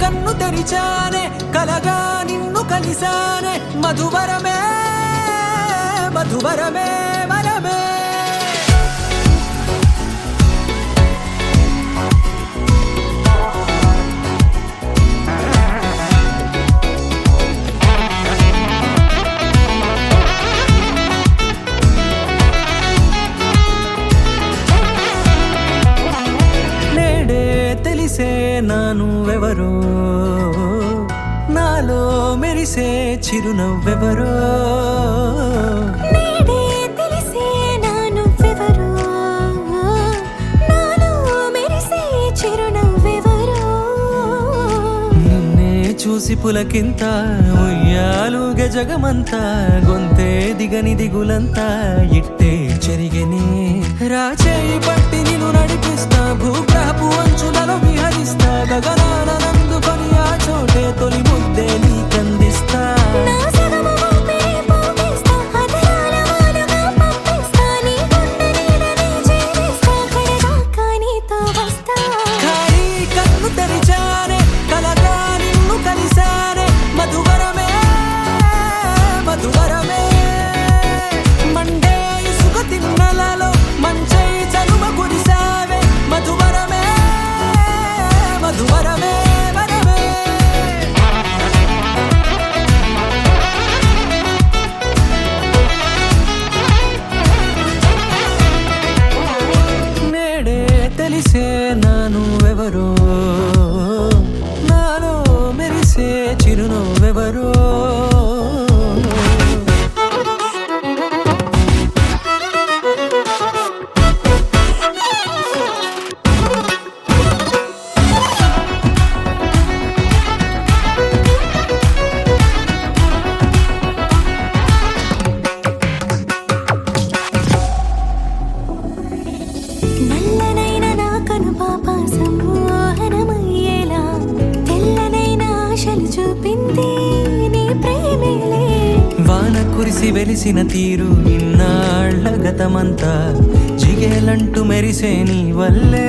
కన్ను తెరిచానే కలగా నిన్ను కలిసానే మధువరమే మధువరమే వరమే తెలిసే నానువెవరో నాలో మెరిసే చిరునవ్వెవరో నేడే తెలిసే నానువెవరో నాలో మెరిసే చిరునవ్వెవరో నిన్నే చూసి పులకింత ఉయ్యాలుగే జగమంతా గొంతే దిగని దిగులంతా ఇట్టే చెరిగెనే రాచేయి పట్టి నిన్ను నడిపిస్తా భూగ్రహపు అంచులలో విహరిస్తా గగనాన నందుకొని ఆ చోటే తొలి ముద్దే నీకందిస్తా నా సగము ఊపిరి పోగేస్తా అధరాల వాలుగా పంపిస్తా నీ గుండె నీడనే చేరిస్తా కడదాకా నీతో వస్తా ఖాళీ కన్ను తెరిచానే కలగా నిన్ను కలిసానే మధువరమే మధువరమే మండే ఇసుక తిన్నలలో మంచై చలువ కురిసావే మధువరమే మధువరమే వరమే నేడే తెలిసే నానువెవరో నాలో మెరిసే చిరునవ్వెవరో నల్లనైన నా కనుపాప సమ్మోహనమయ్యేలా తెల్లనైన ఆశలు చూపింది నీ ప్రేమేలే వాన కురిసి వెలిసిన తీరు ఇన్నాళ్ల గతమంతా జిగేలంటూ మెరిసే నీ వల్లే